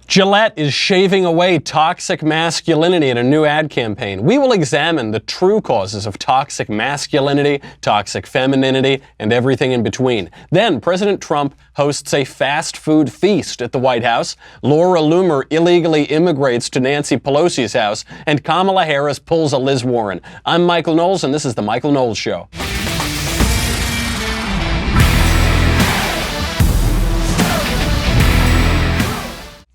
Gillette is shaving away toxic masculinity in a new ad campaign. We will examine the true causes of toxic masculinity, toxic femininity, and everything in between. Then, President Trump hosts a fast food feast at the White House. Laura Loomer illegally immigrates to Nancy Pelosi's house, and Kamala Harris pulls a Liz Warren. I'm Michael Knowles, and this is The Michael Knowles Show.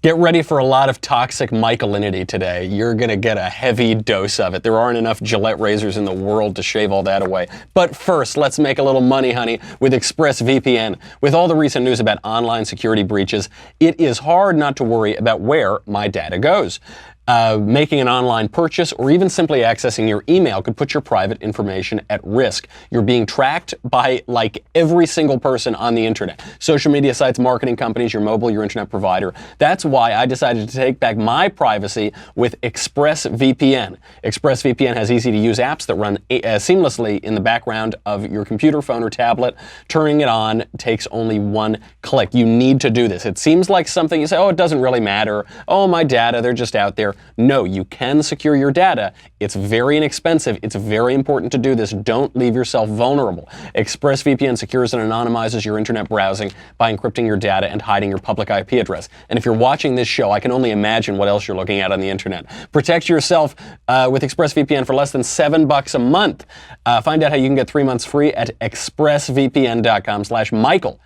Get ready for a lot of toxic Michael-inity today. You're going to get a heavy dose of it. There aren't enough Gillette razors in the world to shave all that away. But first, let's make a little money, honey, with ExpressVPN. With all the recent news about online security breaches, it is hard not to worry about where my data goes. Making an online purchase or even simply accessing your email could put your private information at risk. You're being tracked by like every single person on the internet. Social media sites, marketing companies, your mobile, your internet provider. That's why I decided to take back my privacy with ExpressVPN. ExpressVPN has easy to use apps that run seamlessly in the background of your computer, phone, or tablet. Turning it on takes only one click. You need to do this. It seems like something you say, oh, it doesn't really matter. Oh, my data, they're just out there. No, you can secure your data. It's very inexpensive. It's very important to do this. Don't leave yourself vulnerable. ExpressVPN secures and anonymizes your internet browsing by encrypting your data and hiding your public IP address. And if you're watching this show, I can only imagine what else you're looking at on the internet. Protect yourself with ExpressVPN for less than $7 a month. Find out how you can get 3 months free at expressvpn.com/Michael. Michael.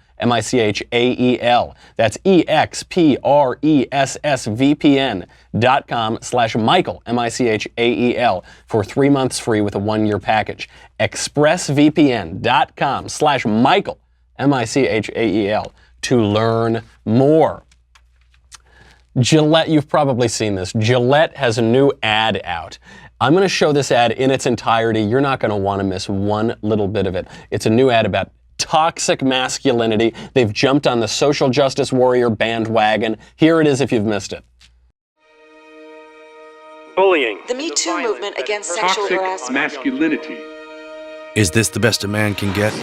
That's expressvpn.com/Michael, Michael, for 3 months free with a 1-year package. expressvpn.com/Michael, Michael, to learn more. Gillette, you've probably seen this. Gillette has a new ad out. I'm going to show this ad in its entirety. You're not going to want to miss one little bit of it. It's a new ad about toxic masculinity. They've jumped on the social justice warrior bandwagon. Here it is if you've missed it. Bullying. The Me Too movement against sexual harassment. Masculinity. Is this the best a man can get?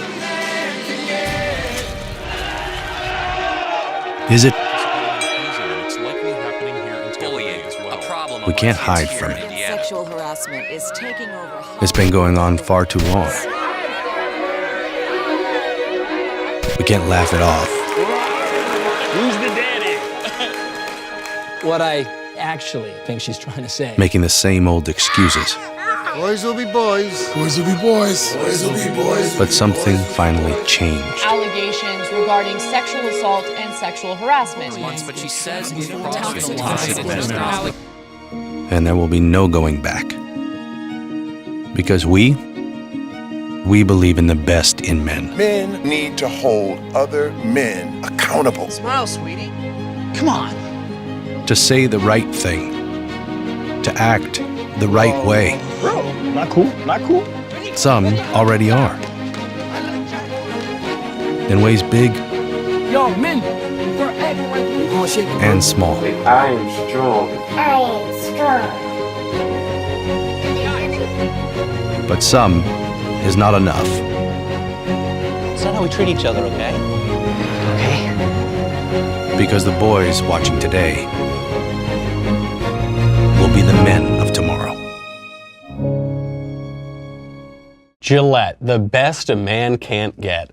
Is it? We can't hide from it. Sexual harassment is taking over. It's been going on far too long. We can't laugh it off. Who's the daddy? What I actually think she's trying to say. Making the same old excuses. Boys will be boys. Boys will be boys. Boys will be boys. But something finally changed. Allegations regarding sexual assault and sexual harassment. But she says And there will be no going back. Because we believe in the best in men. Men need to hold other men accountable. Smile, sweetie. Come on. To say the right thing. To act the right way. Bro, not cool. Not cool. Some already are. In ways big Yo, men. and small. I am strong. But some is not enough. It's not how we treat each other, okay? Okay. Because the boys watching today will be the men of tomorrow. Gillette, the best a man can't get.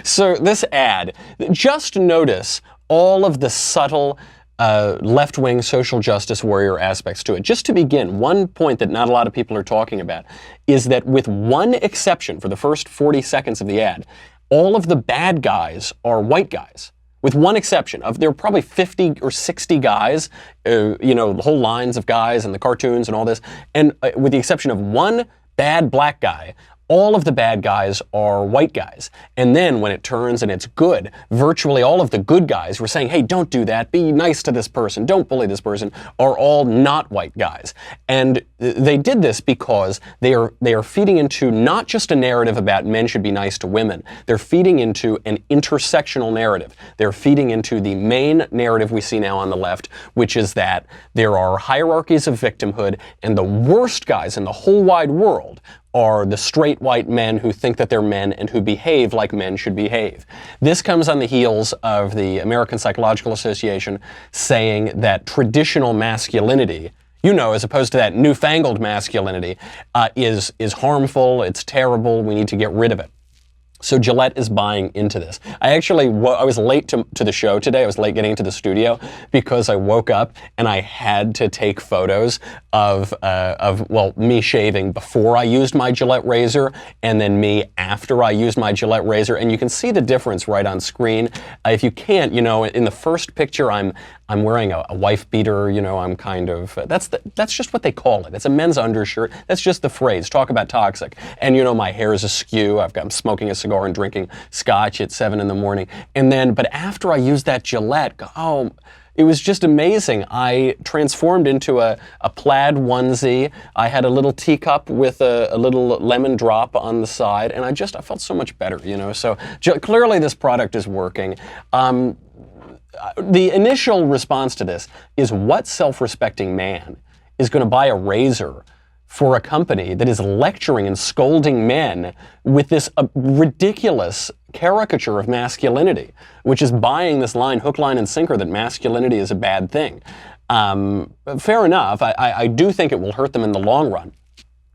So this ad, just notice all of the subtle left-wing social justice warrior aspects to it. Just to begin, one point that not a lot of people are talking about is that with one exception for the first 40 seconds of the ad, all of the bad guys are white guys. With one exception of, there are probably 50 or 60 guys, the whole lines of guys and the cartoons and all this, and with the exception of one bad black guy, all of the bad guys are white guys. And then when it turns and it's good, virtually all of the good guys who are saying, hey, don't do that, be nice to this person, don't bully this person, are all not white guys. And they did this because they are feeding into not just a narrative about men should be nice to women, they're feeding into an intersectional narrative. They're feeding into the main narrative we see now on the left, which is that there are hierarchies of victimhood, and the worst guys in the whole wide world are the straight white men who think that they're men and who behave like men should behave. This comes on the heels of the American Psychological Association saying that traditional masculinity, as opposed to that newfangled masculinity, is harmful, it's terrible, we need to get rid of it. So Gillette is buying into this. I was late to the show today. I was late getting into the studio because I woke up and I had to take photos of me shaving before I used my Gillette razor and then me after I used my Gillette razor. And you can see the difference right on screen. If you can't, in the first picture, I'm wearing a wife beater, I'm kind of, that's just what they call it. It's a men's undershirt. That's just the phrase. Talk about toxic. And my hair is askew. I'm smoking a cigar and drinking scotch at 7 a.m. But after I used that Gillette, it was just amazing. I transformed into a plaid onesie. I had a little teacup with a little lemon drop on the side, and I felt so much better, So clearly this product is working. The initial response to this is, what self-respecting man is going to buy a razor for a company that is lecturing and scolding men with this ridiculous caricature of masculinity, which is buying this line, hook, line, and sinker that masculinity is a bad thing? Fair enough. I do think it will hurt them in the long run.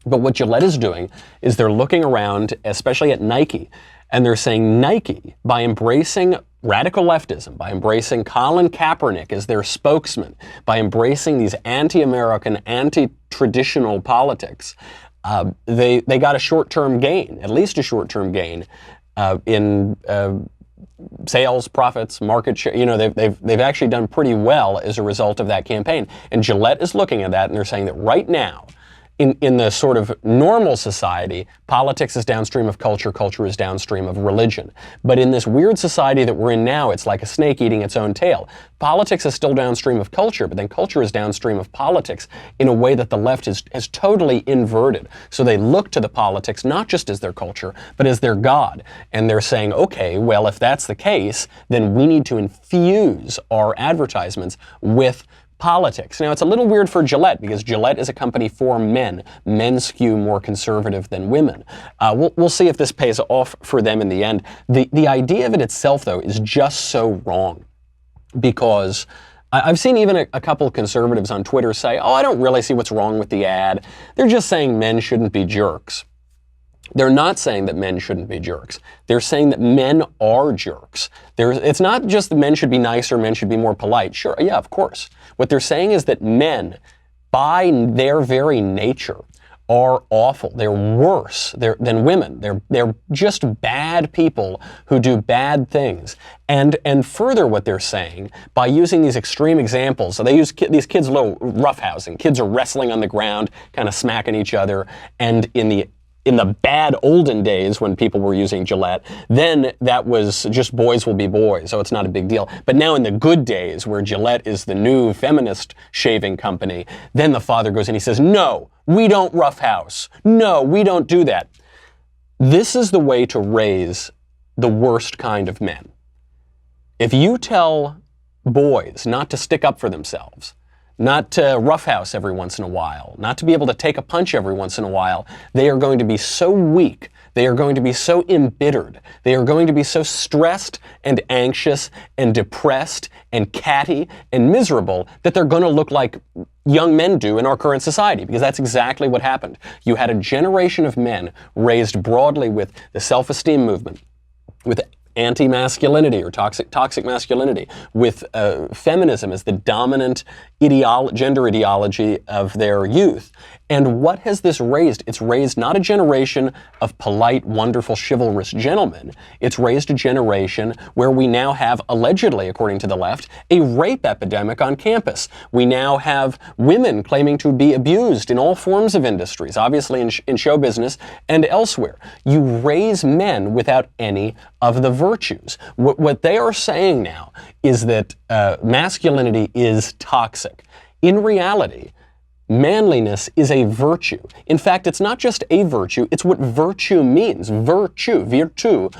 But what Gillette is doing is they're looking around, especially at Nike, and they're saying Nike, by embracing radical leftism, by embracing Colin Kaepernick as their spokesman, by embracing these anti-American, anti-traditional politics, they got a short-term gain, at least a short-term gain in sales, profits, market share. They've actually done pretty well as a result of that campaign. And Gillette is looking at that and they're saying that right now, in the sort of normal society, politics is downstream of culture, culture is downstream of religion. But in this weird society that we're in now, it's like a snake eating its own tail. Politics is still downstream of culture, but then culture is downstream of politics in a way that the left has totally inverted. So they look to the politics not just as their culture, but as their God. And they're saying, okay, well, if that's the case, then we need to infuse our advertisements with politics. Now, it's a little weird for Gillette because Gillette is a company for men. Men skew more conservative than women. We'll see if this pays off for them in the end. The idea of it itself, though, is just so wrong because I've seen even a couple of conservatives on Twitter say, I don't really see what's wrong with the ad. They're just saying men shouldn't be jerks. They're not saying that men shouldn't be jerks. They're saying that men are jerks. It's not just that men should be nicer, men should be more polite. Sure, yeah, of course. What they're saying is that men, by their very nature, are awful. They're worse than women. They're just bad people who do bad things. And further, what they're saying, by using these extreme examples, so they use these kids a little roughhousing. Kids are wrestling on the ground, kind of smacking each other, and in the bad olden days when people were using Gillette, then that was just boys will be boys, so it's not a big deal. But now in the good days where Gillette is the new feminist shaving company, then the father goes and he says, no, we don't roughhouse. No, we don't do that. This is the way to raise the worst kind of men. If you tell boys not to stick up for themselves, not to roughhouse every once in a while, not to be able to take a punch every once in a while, they are going to be so weak, they are going to be so embittered, they are going to be so stressed and anxious and depressed and catty and miserable that they're going to look like young men do in our current society, because that's exactly what happened. You had a generation of men raised broadly with the self-esteem movement, with anti-masculinity or toxic masculinity, with feminism as the dominant gender ideology of their youth. And what has this raised? It's raised not a generation of polite, wonderful, chivalrous gentlemen. It's raised a generation where we now have, allegedly, according to the left, a rape epidemic on campus. We now have women claiming to be abused in all forms of industries, obviously in show business and elsewhere. You raise men without any of the virtues. What they are saying now is that masculinity is toxic. In reality, manliness is a virtue. In fact, it's not just a virtue, it's what virtue means. Virtu,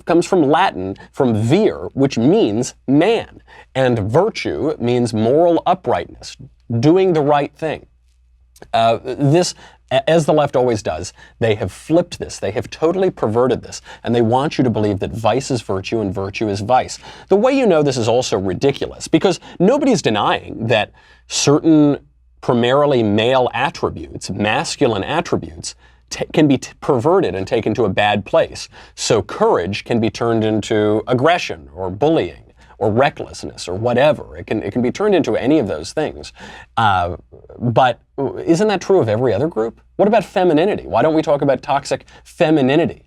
comes from Latin, from vir, which means man. And virtue means moral uprightness, doing the right thing. This, as the left always does, they have flipped this. They have totally perverted this. And they want you to believe that vice is virtue and virtue is vice. The way you know this is also ridiculous, because nobody's denying that certain primarily male attributes, masculine attributes, can be perverted and taken to a bad place. So courage can be turned into aggression or bullying or recklessness or whatever. It can be turned into any of those things. But isn't that true of every other group? What about femininity? Why don't we talk about toxic femininity?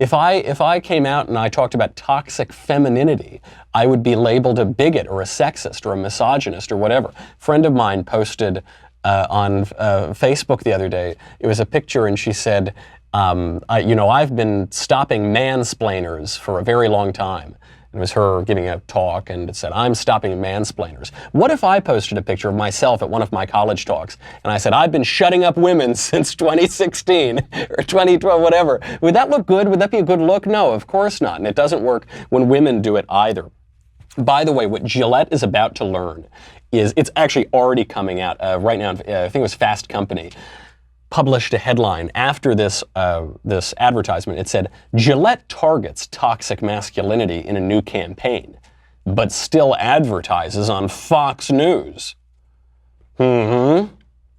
If I came out and I talked about toxic femininity, I would be labeled a bigot or a sexist or a misogynist or whatever. A friend of mine posted on Facebook the other day, it was a picture, and she said, I've been stopping mansplainers for a very long time. It was her giving a talk, and it said, I'm stopping mansplainers. What if I posted a picture of myself at one of my college talks, and I said, I've been shutting up women since 2016 or 2012, whatever. Would that look good? Would that be a good look? No, of course not. And it doesn't work when women do it either. By the way, what Gillette is about to learn is, it's actually already coming out right now. I think it was Fast Company published a headline after this advertisement. It said, Gillette targets toxic masculinity in a new campaign, but still advertises on Fox News. And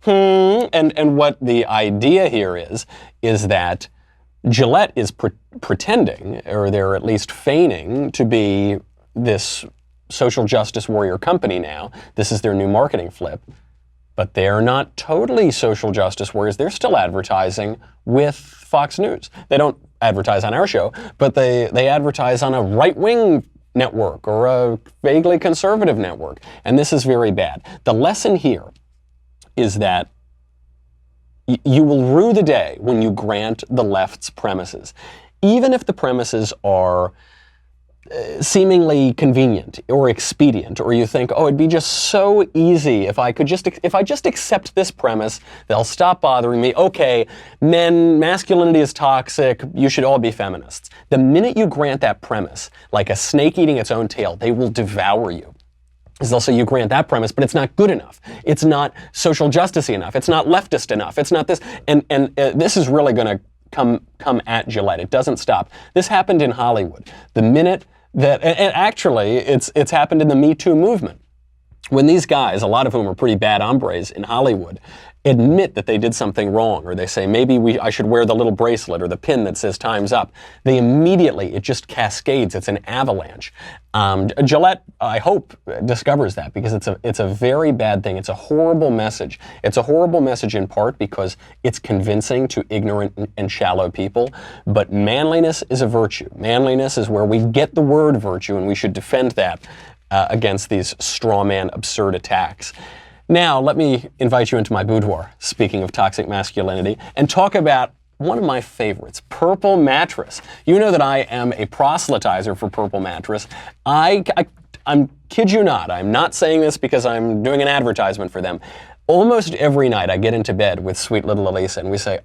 what the idea here is that Gillette is pretending, or they're at least feigning, to be this social justice warrior company now. This is their new marketing flip. But they're not totally social justice warriors. They're still advertising with Fox News. They don't advertise on our show, but they advertise on a right-wing network or a vaguely conservative network. And this is very bad. The lesson here is that you will rue the day when you grant the left's premises. Even if the premises are seemingly convenient or expedient, or you think, oh, it'd be just so easy if I just accept this premise, they'll stop bothering me. Okay, men, masculinity is toxic, you should all be feminists. The minute you grant that premise, like a snake eating its own tail, they will devour you. Because they'll say you grant that premise, but it's not good enough. It's not social justice-y enough. It's not leftist enough. It's not this. And this is really going to come at Gillette. It doesn't stop. This happened in Hollywood. The minute that, and actually, it's happened in the Me Too movement. When these guys, a lot of whom are pretty bad hombres in Hollywood, admit that they did something wrong, or they say, maybe I should wear the little bracelet or the pin that says time's up, they immediately, it just cascades. It's an avalanche. Gillette, I hope, discovers that, because it's a very bad thing. It's a horrible message. It's a horrible message in part because it's convincing to ignorant and shallow people, but manliness is a virtue. Manliness is where we get the word virtue, and we should defend that against these strawman, absurd attacks. Now, let me invite you into my boudoir, speaking of toxic masculinity, and talk about one of my favorites, Purple Mattress. You know that I am a proselytizer for Purple Mattress. I'm kid you not, I'm not saying this because I'm doing an advertisement for them. Almost every night I get into bed with sweet little Elisa, and we say,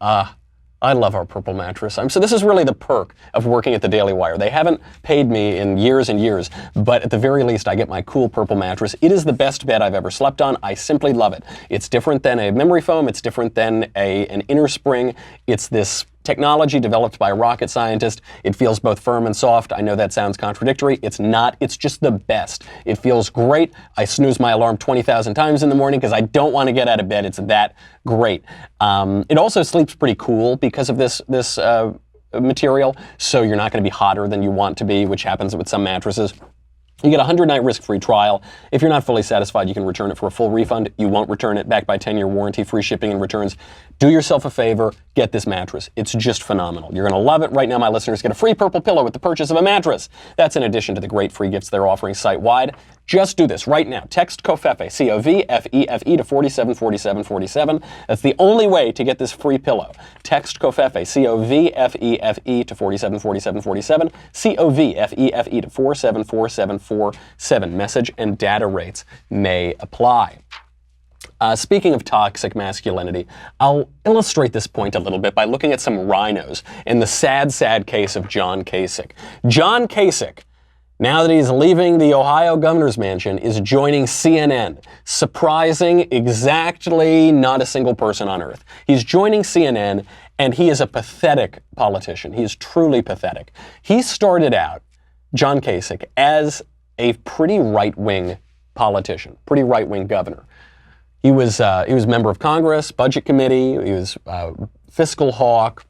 I love our Purple Mattress. So this is really the perk of working at the Daily Wire. They haven't paid me in years and years, but at the very least, I get my cool Purple Mattress. It is the best bed I've ever slept on. I simply love it. It's different than a memory foam. It's different than an inner spring. It's this technology developed by a rocket scientist. It feels both firm and soft. I know that sounds contradictory. It's not. It's just the best. It feels great. I snooze my alarm 20,000 times in the morning because I don't want to get out of bed. It's that great. It also sleeps pretty cool because of this material, so you're not going to be hotter than you want to be, which happens with some mattresses. You get a 100-night risk-free trial. If you're not fully satisfied, you can return it for a full refund. You won't return it, back by 10-year warranty, free shipping and returns. Do yourself a favor, get this mattress. It's just phenomenal. You're going to love it. Right now, my listeners get a free purple pillow with the purchase of a mattress. That's in addition to the great free gifts they're offering site-wide. Just do this right now. Text COFEFE, C-O-V-F-E-F-E, to 474747. That's the only way to get this free pillow. Text COFEFE, C-O-V-F-E-F-E, to 474747, C-O-V-F-E-F-E, to 474747. Message and data rates may apply. Speaking of toxic masculinity, I'll illustrate this point a little bit by looking at some rhinos in the sad, sad case of John Kasich. John Kasich now that he's leaving the Ohio governor's mansion, is joining CNN. Surprising exactly not a single person on earth. He's joining CNN, and he is a pathetic politician. He is truly pathetic. He started out, John Kasich, as a pretty right-wing politician, pretty right-wing governor. He was member of Congress, Budget Committee, he was fiscal hawk,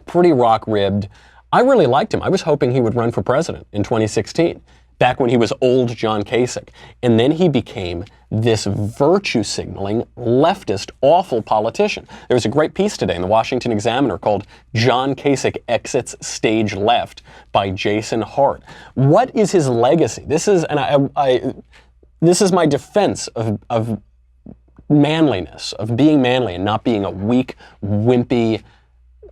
pretty rock-ribbed. I really liked him. I was hoping he would run for president in 2016, back when he was old John Kasich. And then he became this virtue-signaling, leftist, awful politician. There was a great piece today in the Washington Examiner called "John Kasich Exits Stage Left" by Jason Hart. What is his legacy? This is, and this is my defense of manliness, of being manly and not being a weak, wimpy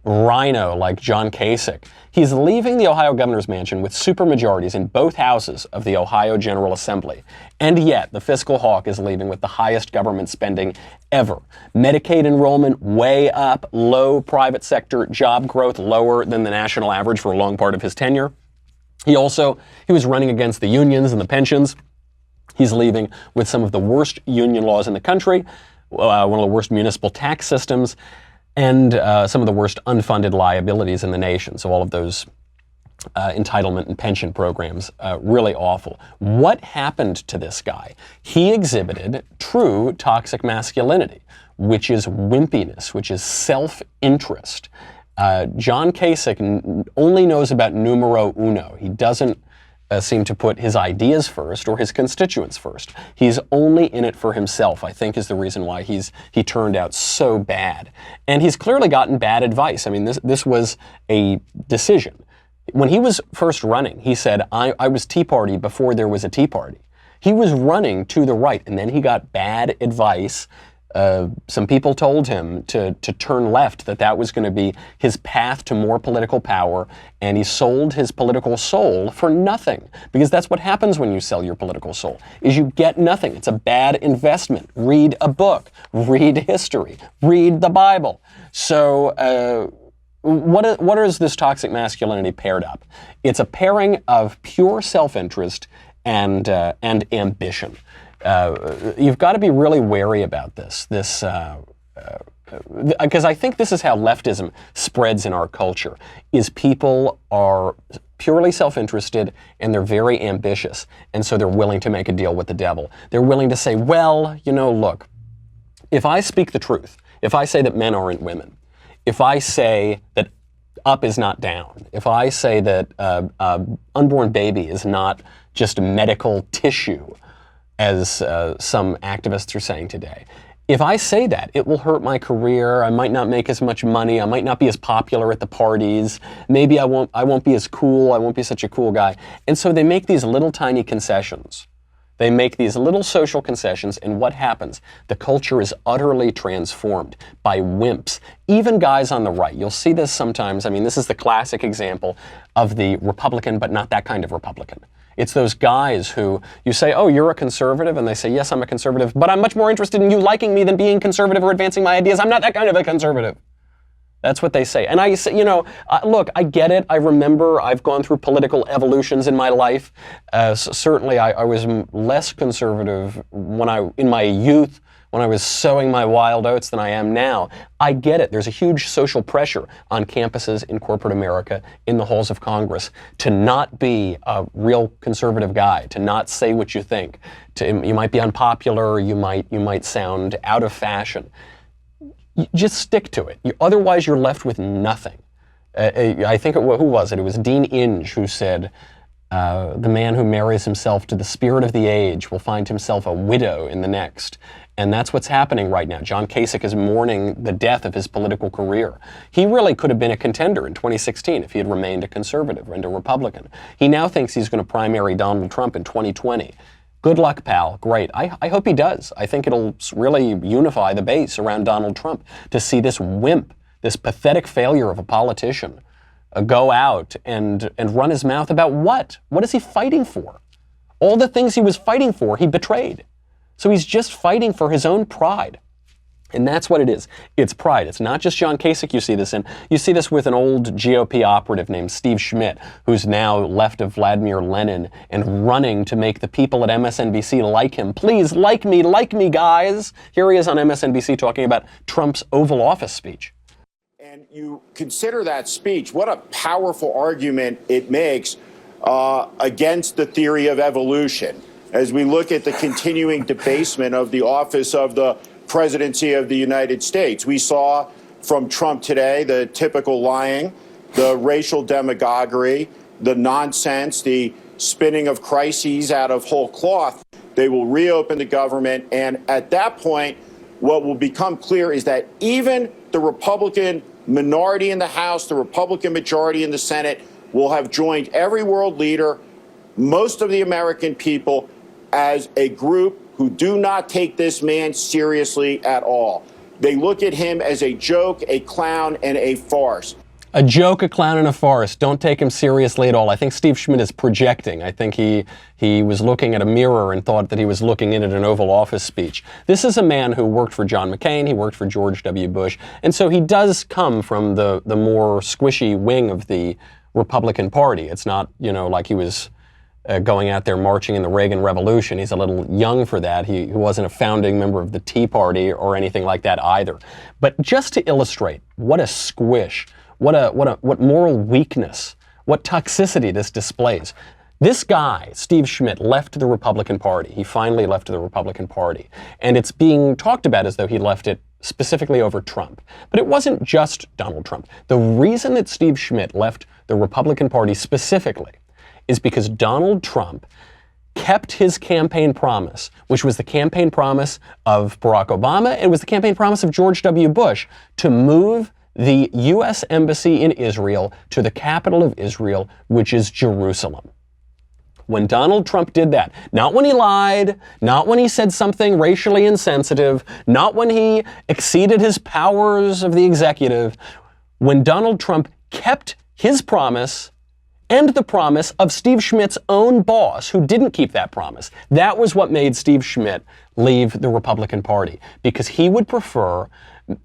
rhino like John Kasich. He's leaving the Ohio governor's mansion with supermajorities in both houses of the Ohio General Assembly. And yet, the fiscal hawk is leaving with the highest government spending ever. Medicaid enrollment way up, low private sector job growth lower than the national average for a long part of his tenure. He was running against the unions and the pensions. He's leaving with some of the worst union laws in the country, one of the worst municipal tax systems, and some of the worst unfunded liabilities in the nation. So all of those entitlement and pension programs, really awful. What happened to this guy? He exhibited true toxic masculinity, which is wimpiness, which is self-interest. John Kasich only knows about numero uno. He doesn't seem to put his ideas first or his constituents first. He's only in it for himself, I think, is the reason why he turned out so bad. And he's clearly gotten bad advice. I mean, this was a decision. When he was first running, he said, I was Tea Party before there was a Tea Party. He was running to the right, and then he got bad advice. Some people told him to turn left, that was going to be his path to more political power, and he sold his political soul for nothing. Because that's what happens when you sell your political soul, is you get nothing. It's a bad investment. Read a book, read history, read the Bible. So what is this toxic masculinity paired up? It's a pairing of pure self-interest and ambition. You've got to be really wary about this because I think this is how leftism spreads in our culture, is people are purely self-interested and they're very ambitious, and so they're willing to make a deal with the devil. They're willing to say, well, look, if I speak the truth, if I say that men aren't women, if I say that up is not down, if I say that unborn baby is not just medical tissue, as some activists are saying today. If I say that, it will hurt my career. I might not make as much money. I might not be as popular at the parties. Maybe I won't be as cool. I won't be such a cool guy. And so they make these little tiny concessions. They make these little social concessions, and what happens? The culture is utterly transformed by wimps. Even guys on the right. You'll see this sometimes. I mean, this is the classic example of the Republican, but not that kind of Republican. It's those guys who you say, oh, you're a conservative, and they say, yes, I'm a conservative, but I'm much more interested in you liking me than being conservative or advancing my ideas. I'm not that kind of a conservative. That's what they say. And I say, look, I get it. I remember I've gone through political evolutions in my life. Certainly, I was less conservative in my youth, when I was sowing my wild oats, than I am now. I get it. There's a huge social pressure on campuses in corporate America, in the halls of Congress, to not be a real conservative guy, to not say what you think. You might be unpopular, you might sound out of fashion. Just stick to it. Otherwise, you're left with nothing. I think, who was it? It was Dean Inge who said, the man who marries himself to the spirit of the age will find himself a widow in the next. And that's what's happening right now. John Kasich is mourning the death of his political career. He really could have been a contender in 2016 if he had remained a conservative and a Republican. He now thinks he's going to primary Donald Trump in 2020. Good luck, pal. Great. I hope he does. I think it'll really unify the base around Donald Trump to see this wimp, this pathetic failure of a politician, go out and run his mouth about what? What is he fighting for? All the things he was fighting for, he betrayed. So he's just fighting for his own pride. And that's what it is. It's pride. It's not just John Kasich you see this in. You see this with an old GOP operative named Steve Schmidt, who's now left of Vladimir Lenin and running to make the people at MSNBC like him. Please, like me, guys. Here he is on MSNBC talking about Trump's Oval Office speech. And you consider that speech, what a powerful argument it makes against the theory of evolution. As we look at the continuing debasement of the office of the presidency of the United States. We saw from Trump today the typical lying, the racial demagoguery, the nonsense, the spinning of crises out of whole cloth. They will reopen the government, and at that point, what will become clear is that even the Republican minority in the House, the Republican majority in the Senate, will have joined every world leader, most of the American people, as a group who do not take this man seriously at all. They look at him as a joke, a clown, and a farce. A joke, a clown, and a farce. Don't take him seriously at all. I think Steve Schmidt is projecting. I think he was looking at a mirror and thought that he was looking in at an Oval Office speech. This is a man who worked for John McCain. He worked for George W. Bush. And so he does come from the more squishy wing of the Republican Party. It's not, like he was going out there marching in the Reagan Revolution. He's a little young for that. He wasn't a founding member of the Tea Party or anything like that either. But just to illustrate what a squish, what moral weakness, what toxicity this displays. This guy, Steve Schmidt, left the Republican Party. He finally left the Republican Party. And it's being talked about as though he left it specifically over Trump. But it wasn't just Donald Trump. The reason that Steve Schmidt left the Republican Party specifically is because Donald Trump kept his campaign promise, which was the campaign promise of Barack Obama. It was the campaign promise of George W. Bush to move the U.S. Embassy in Israel to the capital of Israel, which is Jerusalem. When Donald Trump did that, not when he lied, not when he said something racially insensitive, not when he exceeded his powers of the executive, when Donald Trump kept his promise and the promise of Steve Schmidt's own boss, who didn't keep that promise. That was what made Steve Schmidt leave the Republican Party, because he would prefer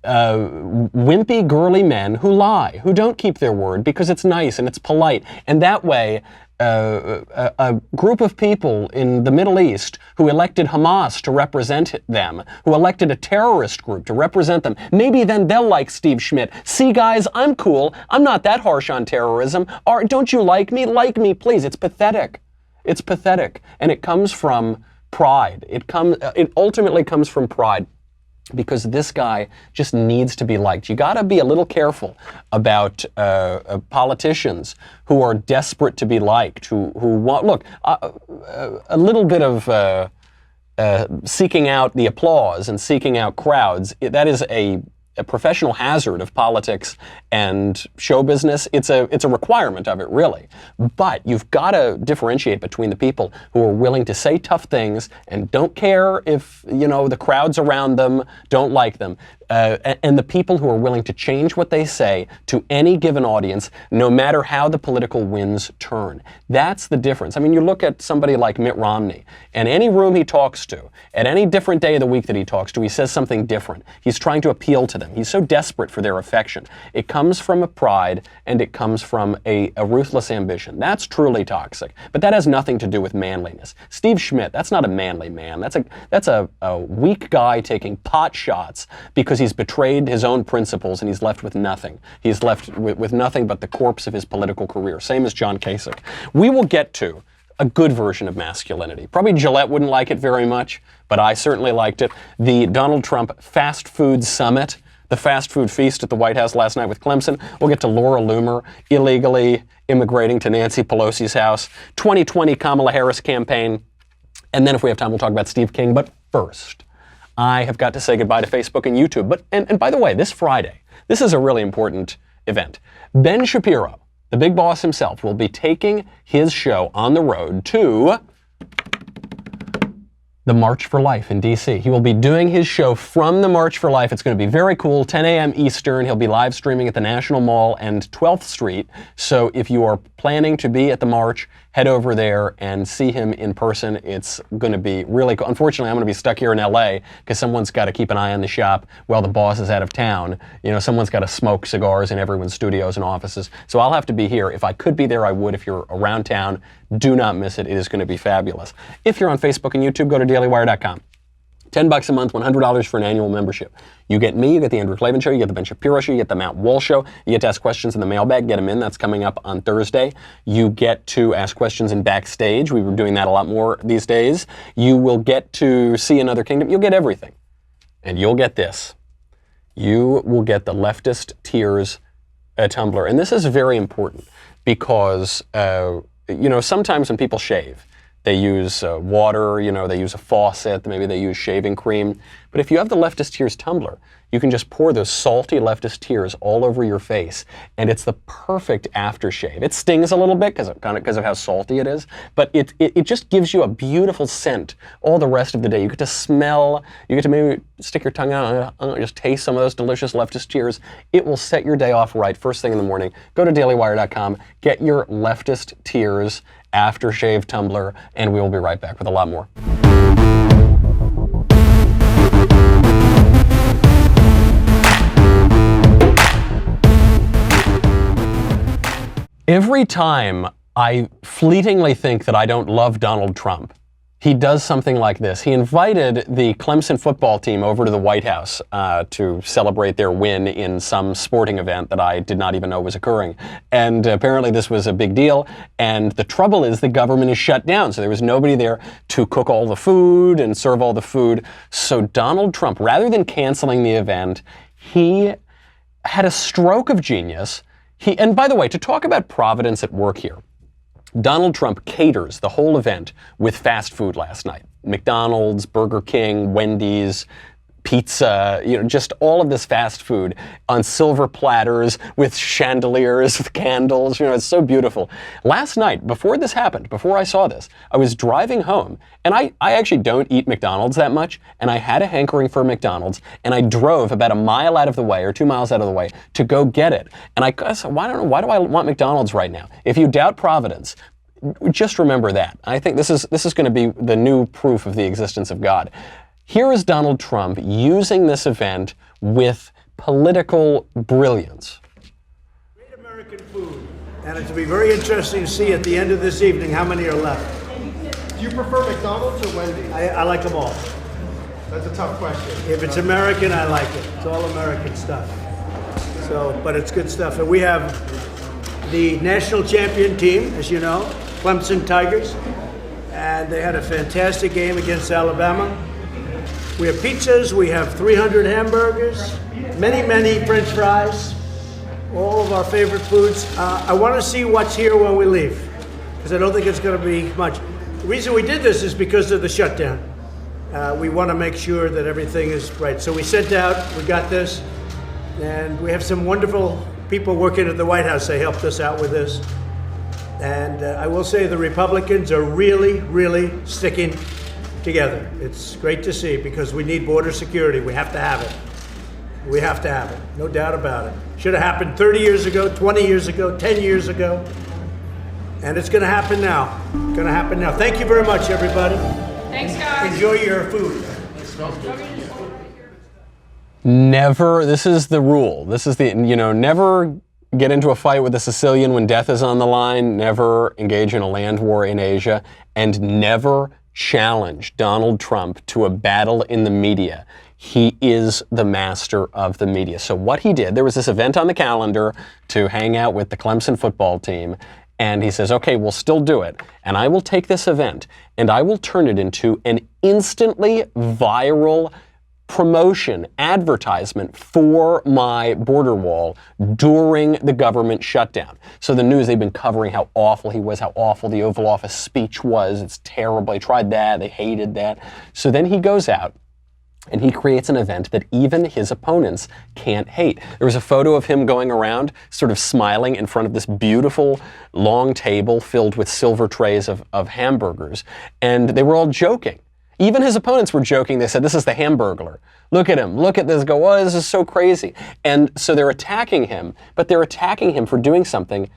wimpy, girly men who lie, who don't keep their word because it's nice and it's polite. And that way, a group of people in the Middle East who elected Hamas to represent them, who elected a terrorist group to represent them, maybe then they'll like Steve Schmidt. See, guys, I'm cool. I'm not that harsh on terrorism. Don't you like me? Like me, please. It's pathetic. It's pathetic. And it comes from pride. It ultimately comes from pride. Because this guy just needs to be liked. You got to be a little careful about politicians who are desperate to be liked, who want, look, a little bit of seeking out the applause and seeking out crowds, that is a professional hazard of politics and show business. It's a requirement of it, really. But you've got to differentiate between the people who are willing to say tough things and don't care if, the crowds around them don't like them, and the people who are willing to change what they say to any given audience, no matter how the political winds turn. That's the difference. I mean, you look at somebody like Mitt Romney, and any room he talks to, at any different day of the week that he talks to, he says something different. He's trying to appeal to them. He's so desperate for their affection. It comes from a pride, and it comes from a ruthless ambition. That's truly toxic. But that has nothing to do with manliness. Steve Schmidt, that's not a manly man. That's a weak guy taking pot shots because he's betrayed his own principles and he's left with nothing. He's left with nothing but the corpse of his political career. Same as John Kasich. We will get to a good version of masculinity. Probably Gillette wouldn't like it very much, but I certainly liked it. The Donald Trump Fast Food Summit, the fast food feast at the White House last night with Clemson. We'll get to Laura Loomer illegally immigrating to Nancy Pelosi's house, 2020 Kamala Harris campaign, and then if we have time, we'll talk about Steve King. But first, I have got to say goodbye to Facebook and YouTube. And by the way, this Friday, this is a really important event. Ben Shapiro, the big boss himself, will be taking his show on the road to the March for Life in D.C. He will be doing his show from the March for Life. It's going to be very cool, 10 a.m. Eastern. He'll be live streaming at the National Mall and 12th Street. So if you are planning to be at the March, head over there and see him in person. It's going to be really cool. Unfortunately, I'm going to be stuck here in L.A. because someone's got to keep an eye on the shop while the boss is out of town. You know, someone's got to smoke cigars in everyone's studios and offices. So I'll have to be here. If I could be there, I would. If you're around town, do not miss it. It is going to be fabulous. If you're on Facebook and YouTube, go to dailywire.com. $10 a month, $100 for an annual membership. You get me, you get the Andrew Klavan Show, you get the Ben Shapiro Show, you get the Matt Walsh Show, you get to ask questions in the mailbag, get them in, that's coming up on Thursday. You get to ask questions in Backstage, we were doing that a lot more these days. You will get to see Another Kingdom, you'll get everything. And you'll get this. You will get the Leftist Tears tumbler. And this is very important because, you know, sometimes when people shave, they use water, you know, they use a faucet, maybe they use shaving cream. But if you have the Leftist Tears tumbler, you can just pour those salty Leftist Tears all over your face, and it's the perfect aftershave. It stings a little bit because of how salty it is, but it just gives you a beautiful scent all the rest of the day. You get to smell, you get to maybe stick your tongue out and just taste some of those delicious Leftist Tears. It will set your day off right first thing in the morning. Go to dailywire.com, get your Leftist Tears aftershave tumbler, and we will be right back with a lot more. Every time I fleetingly think that I don't love Donald Trump, he does something like this. He invited the Clemson football team over to the White House to celebrate their win in some sporting event that I did not even know was occurring. And apparently this was a big deal. And the trouble is the government is shut down. So there was nobody there to cook all the food and serve all the food. So Donald Trump, rather than canceling the event, he had a stroke of genius. And by the way, to talk about Providence at work here, Donald Trump caters the whole event with fast food last night. McDonald's, Burger King, Wendy's, pizza, you know, just all of this fast food on silver platters with chandeliers, with candles, you know, it's so beautiful. Last night, before this happened, before I saw this, I was driving home, and I actually don't eat McDonald's that much, and I had a hankering for McDonald's, and I drove about a mile out of the way, or 2 miles out of the way, to go get it. And I said, why do I want McDonald's right now? If you doubt Providence, just remember that. I think this is going to be the new proof of the existence of God. Here is Donald Trump using this event with political brilliance. Great American food, and it'll be very interesting to see at the end of this evening how many are left. Do you prefer McDonald's or Wendy's? I like them all. That's a tough question. If it's American, I like it. It's all American stuff. So, but it's good stuff. And we have the national champion team, as you know, Clemson Tigers, and they had a fantastic game against Alabama. We have pizzas, we have 300 hamburgers, many French fries, all of our favorite foods. I want to see what's here when we leave, because I don't think it's going to be much. The reason we did this is because of the shutdown. We want to make sure that everything is right. So we sent out, we got this, and we have some wonderful people working at the White House. They helped us out with this. And I will say the Republicans are really sticking together. It's great to see because we need border security. We have to have it. We have to have it. No doubt about it. Should have happened 30 years ago, 20 years ago, 10 years ago. And it's going to happen now. It's going to happen now. Thank you very much, everybody. Thanks, guys. Enjoy your food. Never, this is the rule. This is the, you know, never get into a fight with a Sicilian when death is on the line, never engage in a land war in Asia, and never challenge Donald Trump to a battle in the media. He is the master of the media. So what he did, there was this event on the calendar to hang out with the Clemson football team, and he says, okay, we'll still do it, and I will take this event, and I will turn it into an instantly viral promotion, advertisement for my border wall during the government shutdown. So the news, they've been covering how awful he was, how awful the Oval Office speech was. It's terrible. They tried that. They hated that. So then he goes out and he creates an event that even his opponents can't hate. There was a photo of him going around sort of smiling in front of this beautiful long table filled with silver trays of hamburgers. And they were all joking. Even his opponents were joking. They said, this is the Hamburglar. Look at him. Look at this. Go, oh, this is so crazy. And so they're attacking him, but they're attacking him for doing something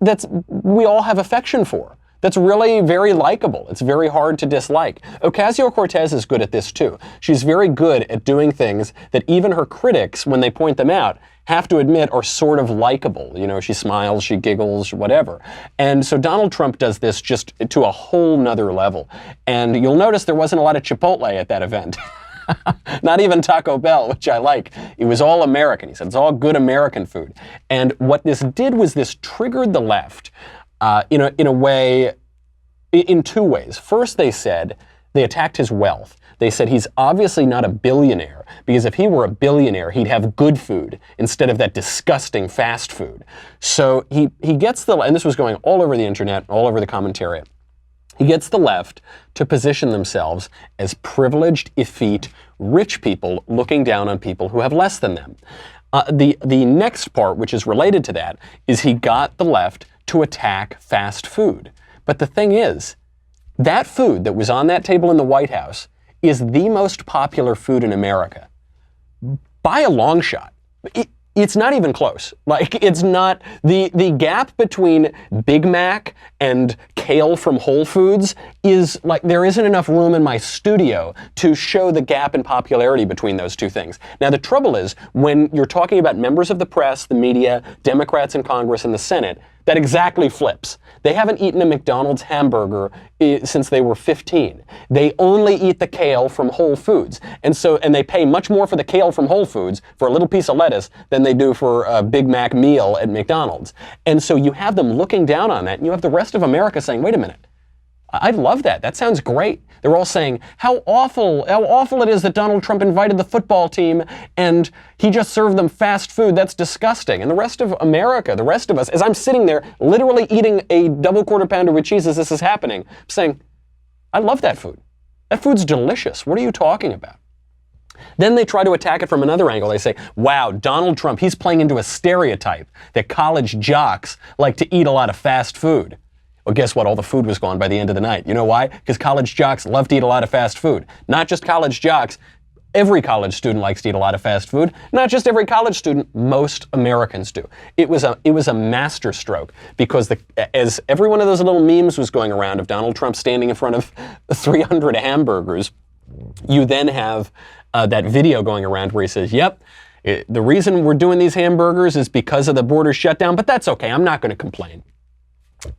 that's we all have affection for. That's really very likable. It's very hard to dislike. Ocasio-Cortez is good at this too. She's very good at doing things that even her critics, when they point them out, have to admit are sort of likable. You know, she smiles, she giggles, whatever. And so Donald Trump does this just to a whole nother level. And you'll notice there wasn't a lot of Chipotle at that event. Not even Taco Bell, which I like. It was all American. He said it's all good American food. And what this did was this triggered the left in a way, in two ways. First, they attacked his wealth. They said he's obviously not a billionaire, because if he were a billionaire, he'd have good food instead of that disgusting fast food. So he gets and this was going all over the internet, all over the commentariat. He gets the left to position themselves as privileged, effete, rich people looking down on people who have less than them. The next part, which is related to that, is he got the left to attack fast food. But the thing is, that food that was on that table in the White House is the most popular food in America. By a long shot. It's not even close. Like, it's not, the gap between Big Mac and kale from Whole Foods is like, there isn't enough room in my studio to show the gap in popularity between those two things. Now, the trouble is, when you're talking about members of the press, the media, Democrats in Congress, and the Senate, that exactly flips. They haven't eaten a McDonald's hamburger since they were 15. They only eat the kale from Whole Foods. And they pay much more for the kale from Whole Foods for a little piece of lettuce than they do for a Big Mac meal at McDonald's. And so you have them looking down on that, and you have the rest of America saying, wait a minute, I love that. That sounds great. They're all saying how awful it is that Donald Trump invited the football team and he just served them fast food. That's disgusting. And the rest of America, the rest of us, as I'm sitting there literally eating a double quarter pounder with cheese as this is happening, I'm saying, I love that food. That food's delicious. What are you talking about? Then they try to attack it from another angle. They say, wow, Donald Trump, he's playing into a stereotype that college jocks like to eat a lot of fast food. Well, guess what? All the food was gone by the end of the night. You know why? Because college jocks love to eat a lot of fast food. Not just college jocks. Every college student likes to eat a lot of fast food. Not just every college student. Most Americans do. It was a masterstroke, because as every one of those little memes was going around of Donald Trump standing in front of 300 hamburgers, you then have that video going around where he says, yep, the reason we're doing these hamburgers is because of the border shutdown, but that's okay. I'm not going to complain.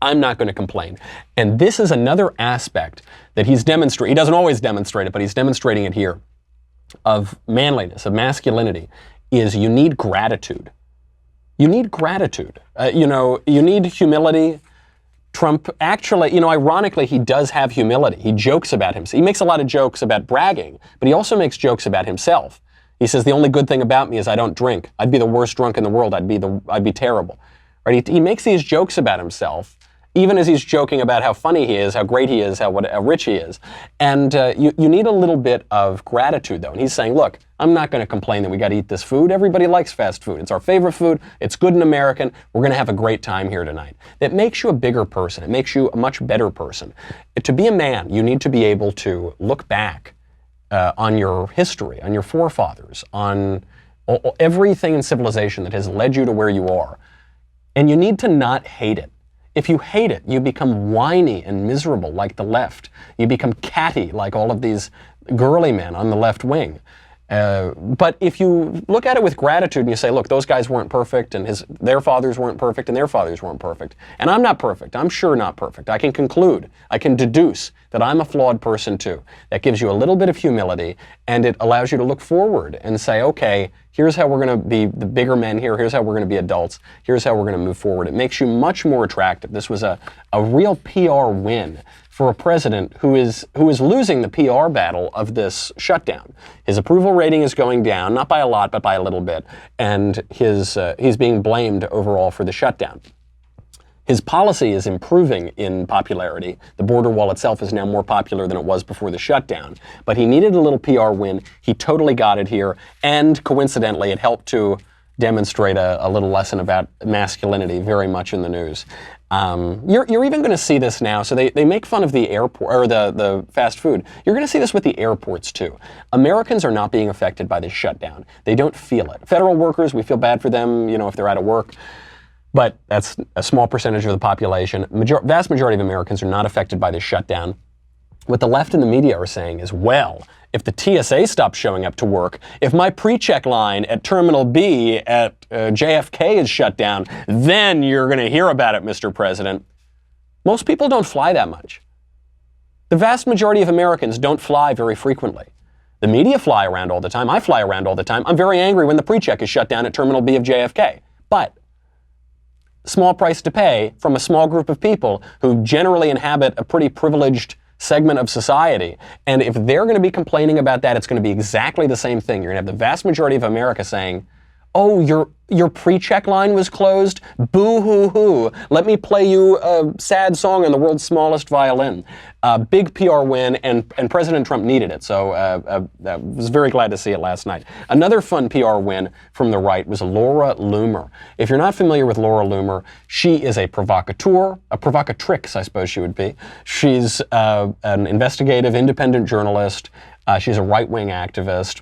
I'm not going to complain. And this is another aspect that he's demonstrating. He doesn't always demonstrate it, but he's demonstrating it here, of manliness, of masculinity, is you need gratitude. You need gratitude. You need humility. Trump actually, ironically, he does have humility. He jokes about himself. He makes a lot of jokes about bragging, but he also makes jokes about himself. He says, the only good thing about me is I don't drink. I'd be the worst drunk in the world. I'd be terrible. Right? He makes these jokes about himself, even as he's joking about how funny he is, how great he is, how rich he is. And you need a little bit of gratitude, though. And he's saying, look, I'm not going to complain that we got to eat this food. Everybody likes fast food. It's our favorite food. It's good and American. We're going to have a great time here tonight. That makes you a bigger person. It makes you a much better person. To be a man, you need to be able to look back on your history, on your forefathers, on everything in civilization that has led you to where you are. And you need to not hate it. If you hate it, you become whiny and miserable like the left. You become catty like all of these girly men on the left wing. But if you look at it with gratitude and you say, look, those guys weren't perfect, and their fathers weren't perfect, and their fathers weren't perfect, and I'm not perfect, I'm sure not perfect. I can conclude, I can deduce that I'm a flawed person too. That gives you a little bit of humility, and it allows you to look forward and say, okay, here's how we're going to be the bigger men here, here's how we're going to be adults, here's how we're going to move forward. It makes you much more attractive. This was a real PR win for a president who is losing the PR battle of this shutdown. His approval rating is going down, not by a lot, but by a little bit, and he's being blamed overall for the shutdown. His policy is improving in popularity. The border wall itself is now more popular than it was before the shutdown. But he needed a little PR win. He totally got it here, and coincidentally, it helped to demonstrate a little lesson about masculinity, very much in the news. You're even going to see this now. So they make fun of the airport or the fast food. You're going to see this with the airports too. Americans are not being affected by this shutdown. They don't feel it. Federal workers, we feel bad for them, if they're out of work. But that's a small percentage of the population. Vast majority of Americans are not affected by this shutdown. What the left and the media are saying is, well, if the TSA stops showing up to work, if my pre-check line at Terminal B at JFK is shut down, then you're going to hear about it, Mr. President. Most people don't fly that much. The vast majority of Americans don't fly very frequently. The media fly around all the time. I fly around all the time. I'm very angry when the pre-check is shut down at Terminal B of JFK. But small price to pay from a small group of people who generally inhabit a pretty privileged segment of society. And if they're going to be complaining about that, it's going to be exactly the same thing. You're going to have the vast majority of America saying, oh, your pre-check line was closed? Boo-hoo-hoo. Let me play you a sad song on the world's smallest violin. Big PR win, and President Trump needed it. So I was very glad to see it last night. Another fun PR win from the right was Laura Loomer. If you're not familiar with Laura Loomer, she is a provocateur, a provocatrix, I suppose she would be. She's an investigative, independent journalist. She's a right-wing activist.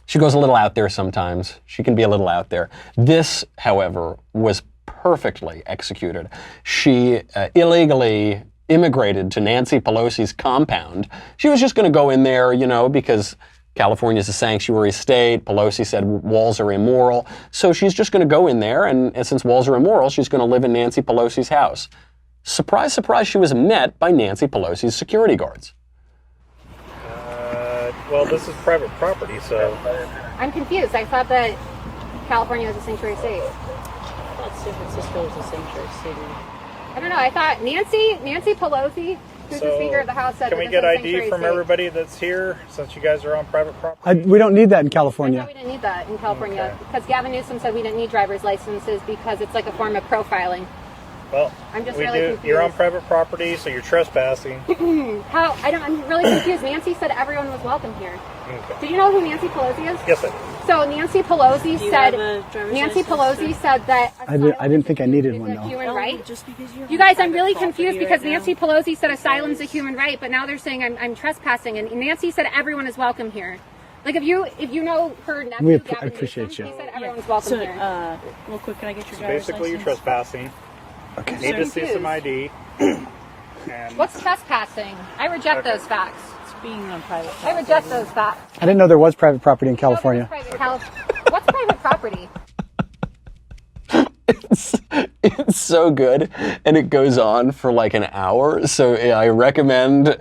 She goes a little out there sometimes. She can be a little out there. This, however, was perfectly executed. She illegally immigrated to Nancy Pelosi's compound. She was just going to go in there, because California is a sanctuary state. Pelosi said walls are immoral. So she's just going to go in there, and since walls are immoral, she's going to live in Nancy Pelosi's house. Surprise, surprise, she was met by Nancy Pelosi's security guards. Well, this is private property, so... I'm confused. I thought that California was a sanctuary state. I thought San Francisco was a sanctuary city. I don't know. I thought Nancy Pelosi, who's the Speaker of the House, said can we get ID from everybody that's here, since you guys are on private property? We don't need that in California. We didn't need that in California, because Gavin Newsom said we didn't need driver's licenses because it's like a form of profiling. Well, I'm just really confused. You're on private property, so you're trespassing. I'm really confused. Nancy said everyone was welcome here. Okay. Did you know who Nancy Pelosi is? Yes, I do. So Nancy Pelosi said that I didn't think I needed one though. Human right. Just because you guys, I'm really confused because Nancy Pelosi said asylum's a human right, but now they're saying I'm trespassing, and Nancy said everyone is welcome here. Like if you know her nephew, I appreciate you. She said everyone's welcome here. Real quick, can I get your driver's license? Basically, you're trespassing. Okay. Need to see some ID. What's trespassing? I reject those facts. It's being on private property. I reject those facts. I didn't know there was private property in California. What's private property? It's so good, and it goes on for like an hour. So I recommend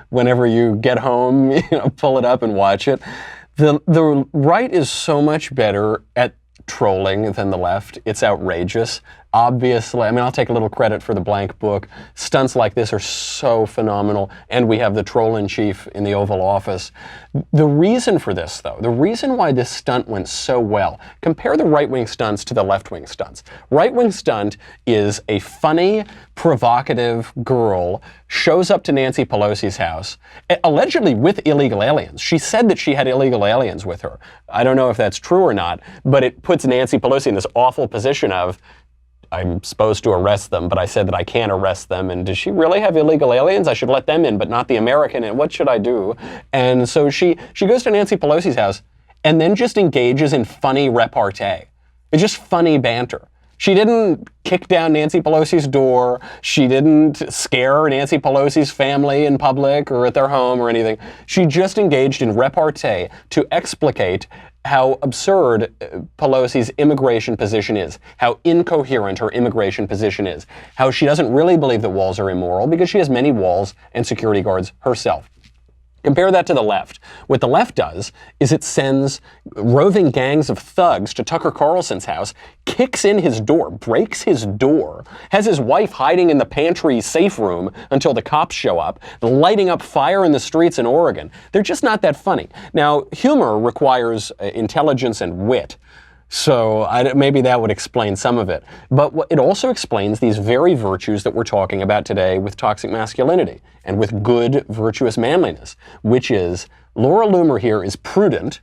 whenever you get home, pull it up and watch it. The right is so much better at trolling than the left. It's outrageous. Obviously, I'll take a little credit for the blank book. Stunts like this are so phenomenal, and we have the troll-in-chief in the Oval Office. The reason for this, though, the reason why this stunt went so well, compare the right-wing stunts to the left-wing stunts. Right-wing stunt is a funny, provocative girl shows up to Nancy Pelosi's house, allegedly with illegal aliens. She said that she had illegal aliens with her. I don't know if that's true or not, but it puts Nancy Pelosi in this awful position of, I'm supposed to arrest them, but I said that I can't arrest them. And does she really have illegal aliens? I should let them in, but not the American. And what should I do? And so she goes to Nancy Pelosi's house and then just engages in funny repartee. It's just funny banter. She didn't kick down Nancy Pelosi's door. She didn't scare Nancy Pelosi's family in public or at their home or anything. She just engaged in repartee to explicate how absurd Pelosi's immigration position is, how incoherent her immigration position is, how she doesn't really believe that walls are immoral because she has many walls and security guards herself. Compare that to the left. What the left does is it sends roving gangs of thugs to Tucker Carlson's house, kicks in his door, breaks his door, has his wife hiding in the pantry safe room until the cops show up, lighting up fire in the streets in Oregon. They're just not that funny. Now, humor requires intelligence and wit. So maybe that would explain some of it. But it also explains these very virtues that we're talking about today with toxic masculinity and with good, virtuous manliness, which is Laura Loomer here is prudent.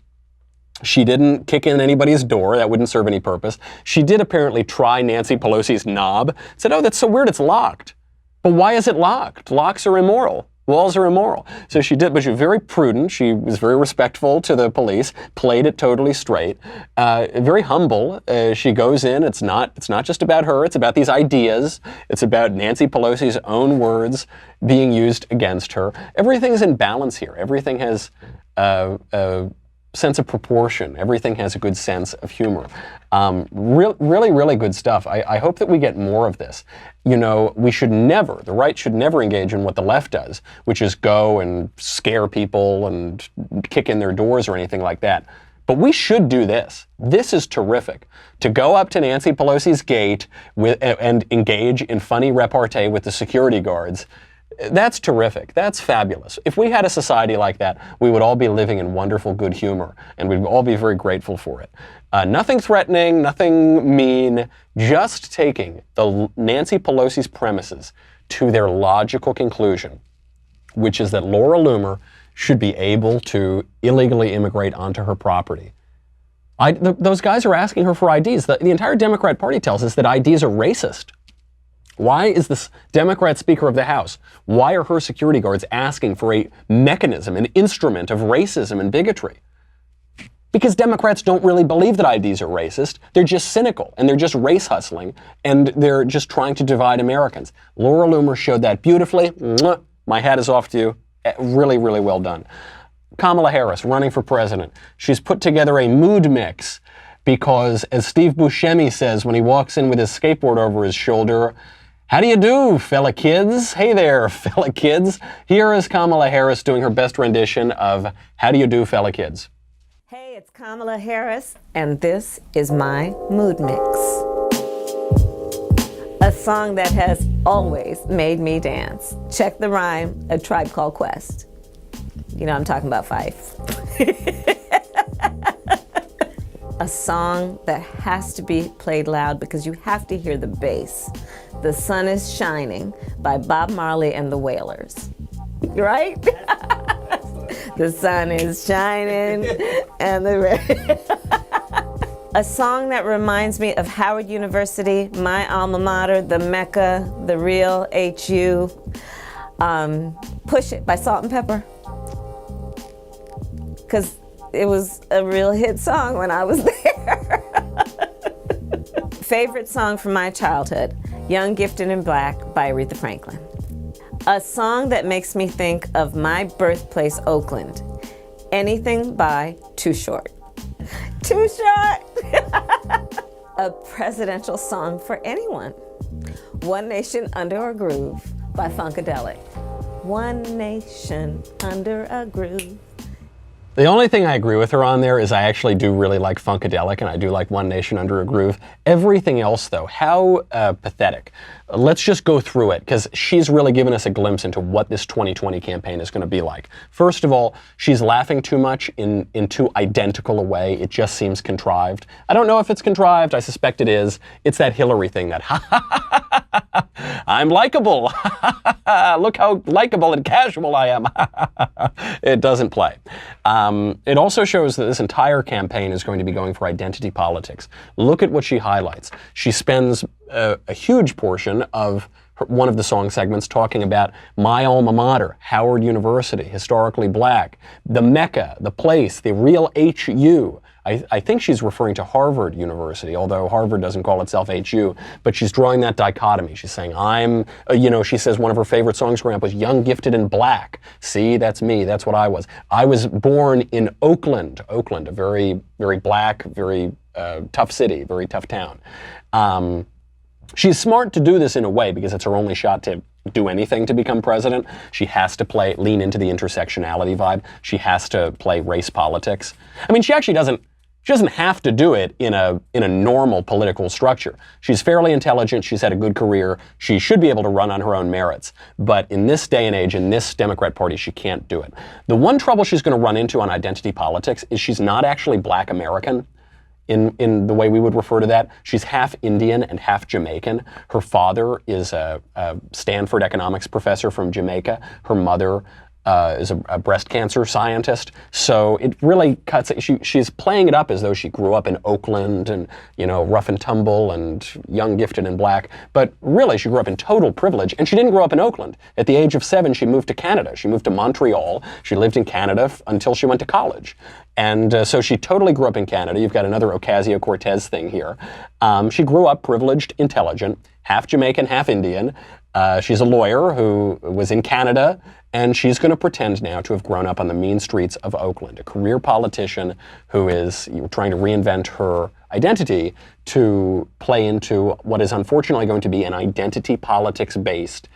She didn't kick in anybody's door. That wouldn't serve any purpose. She did apparently try Nancy Pelosi's knob. Said, oh, that's so weird, it's locked. But why is it locked? Locks are immoral. Walls are immoral. So she did, but she was very prudent. She was very respectful to the police, played it totally straight, very humble. She goes in, it's not just about her, it's about these ideas. It's about Nancy Pelosi's own words being used against her. Everything's in balance here. Everything has a sense of proportion. Everything has a good sense of humor. Really, really good stuff. I hope that we get more of this. You know, the right should never engage in what the left does, which is go and scare people and kick in their doors or anything like that. But we should do this. This is terrific. To go up to Nancy Pelosi's gate and engage in funny repartee with the security guards, that's terrific. That's fabulous. If we had a society like that, we would all be living in wonderful good humor, and we'd all be very grateful for it. Nothing threatening, nothing mean, just taking the Nancy Pelosi's premises to their logical conclusion, which is that Laura Loomer should be able to illegally immigrate onto her property. Those guys are asking her for IDs. The entire Democrat Party tells us that IDs are racist. Why is this Democrat Speaker of the House, why are her security guards asking for a mechanism, an instrument of racism and bigotry? Because Democrats don't really believe that IDs are racist. They're just cynical, and they're just race hustling, and they're just trying to divide Americans. Laura Loomer showed that beautifully. Mwah. My hat is off to you. Really, really well done. Kamala Harris, running for president. She's put together a mood mix because, as Steve Buscemi says when he walks in with his skateboard over his shoulder, how do you do, fella kids? Hey there, fella kids. Here is Kamala Harris doing her best rendition of How Do You Do, Fella Kids? Hey, it's Kamala Harris, and this is my mood mix. A song that has always made me dance. Check the rhyme, A Tribe Called Quest. You know I'm talking about Fife. A song that has to be played loud because you have to hear the bass. The Sun is Shining by Bob Marley and the Wailers. Right? The sun is shining and a song that reminds me of Howard University, my alma mater, the Mecca, the real HU. Push It by Salt and Pepper. Because it was a real hit song when I was there. Favorite song from my childhood, Young, Gifted, and Black by Aretha Franklin. A song that makes me think of my birthplace, Oakland. Anything by Too Short. Too Short! A presidential song for anyone. One Nation Under a Groove by Funkadelic. One Nation Under a Groove. The only thing I agree with her on there is I actually do really like Funkadelic, and I do like One Nation Under a Groove. Everything else, though, how pathetic. Let's just go through it, because she's really given us a glimpse into what this 2020 campaign is going to be like. First of all, she's laughing too much in too identical a way. It just seems contrived. I don't know if it's contrived. I suspect it is. It's that Hillary thing, that I'm likable. Look how likable and casual I am. It doesn't play. It also shows that this entire campaign is going to be going for identity politics. Look at what she highlights. She spends a huge portion of one of the song segments talking about my alma mater, Howard University, historically black, the Mecca, the place, the real HU. I think she's referring to Harvard University, although Harvard doesn't call itself HU, but she's drawing that dichotomy. She's saying, she says one of her favorite songs growing up was Young, Gifted, and Black. See, that's me, that's what I was. I was born in Oakland, a very, very black, very tough city, very tough town. She's smart to do this in a way because it's her only shot to do anything to become president. She has to lean into the intersectionality vibe. She has to play race politics. I mean, she actually doesn't have to do it in a normal political structure. She's fairly intelligent. She's had a good career. She should be able to run on her own merits. But in this day and age, in this Democrat Party, she can't do it. The one trouble she's going to run into on identity politics is she's not actually Black American. In the way we would refer to that. She's half Indian and half Jamaican. Her father is a Stanford economics professor from Jamaica. Her mother is a breast cancer scientist. So it really cuts. She's playing it up as though she grew up in Oakland and, you know, rough and tumble and young, gifted, and black. But really, she grew up in total privilege, and she didn't grow up in Oakland. At the age of 7, she moved to Canada. She moved to Montreal. She lived in Canada until she went to college. And so she totally grew up in Canada. You've got another Ocasio-Cortez thing here. She grew up privileged, intelligent, half Jamaican, half Indian. She's a lawyer who was in Canada, and she's going to pretend now to have grown up on the mean streets of Oakland, a career politician who is trying to reinvent her identity to play into what is unfortunately going to be an identity politics-based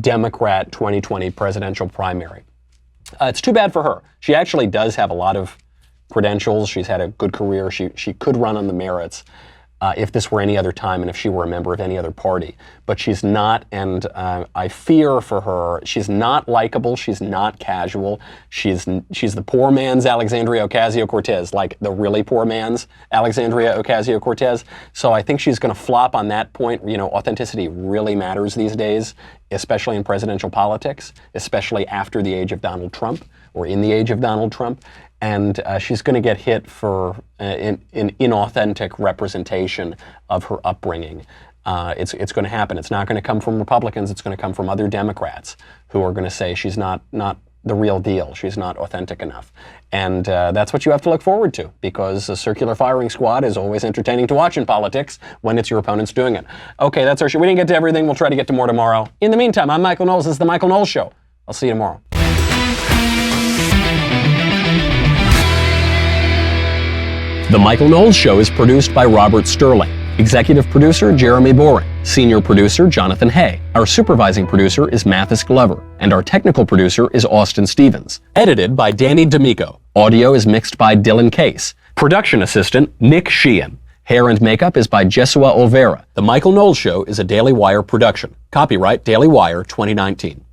Democrat 2020 presidential primary. It's too bad for her. She actually does have a lot of credentials. She's had a good career. She could run on the merits. If this were any other time and if she were a member of any other party. But she's not, and I fear for her. She's not likable. She's not casual. She's the poor man's Alexandria Ocasio-Cortez, like the really poor man's Alexandria Ocasio-Cortez. So I think she's going to flop on that point. You know, authenticity really matters these days, especially in presidential politics, especially after the age of Donald Trump, or in the age of Donald Trump. And she's going to get hit for an inauthentic representation of her upbringing. It's going to happen. It's not going to come from Republicans. It's going to come from other Democrats who are going to say she's not the real deal. She's not authentic enough. And that's what you have to look forward to, because a circular firing squad is always entertaining to watch in politics when it's your opponents doing it. Okay, that's our show. We didn't get to everything. We'll try to get to more tomorrow. In the meantime, I'm Michael Knowles. This is The Michael Knowles Show. I'll see you tomorrow. The Michael Knowles Show is produced by Robert Sterling. Executive producer, Jeremy Boring. Senior producer, Jonathan Hay. Our supervising producer is Mathis Glover. And our technical producer is Austin Stevens. Edited by Danny D'Amico. Audio is mixed by Dylan Case. Production assistant, Nick Sheehan. Hair and makeup is by Jesua Olvera. The Michael Knowles Show is a Daily Wire production. Copyright Daily Wire 2019.